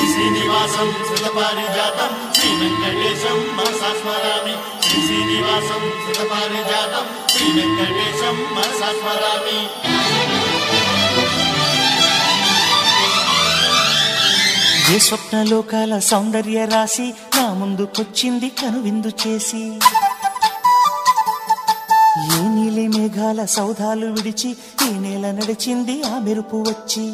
श्रीनिवासं श्री वेंकटेशं मनसा स्मरामि श्रीनिवासं श्री वेंकटेशं मनसा स्मरामि ఏ స్వప్నలోకాల సౌందర్య రాశి నా ముందుకొచ్చింది కనువిందు చేసి ఏ నీలి మేఘాల సౌధాలు విడిచి ఈ నేల నడిచింది ఆ మెరుపు వచ్చి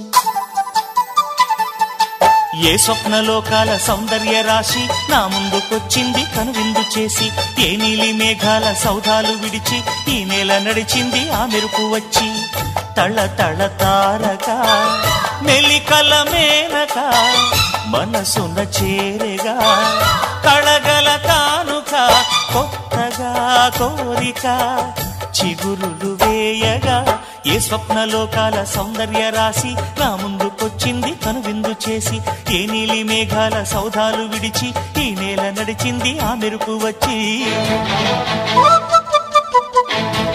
ఏ స్వప్నలోకాల సౌందర్య రాశి నా ముందుకొచ్చింది కనువిందు చేసి ఏ నీలి మేఘాల సౌధాలు విడిచి ఈ నేల నడిచింది ఆ మెరుపు వచ్చి తళ తళ తారక మెలికల మేనక మనసున చేరేగా కళగల కానుక కొత్తగా కోరిక చిగురులు వేయగా ఏ స్వప్నలోకాల సౌందర్య రాశి నా ముందుకొచ్చింది కనువిందు చేసి ఏ నీలి మేఘాల సౌధాలు విడిచి ఈ నేల నడిచింది ఆ మెరుపు వచ్చి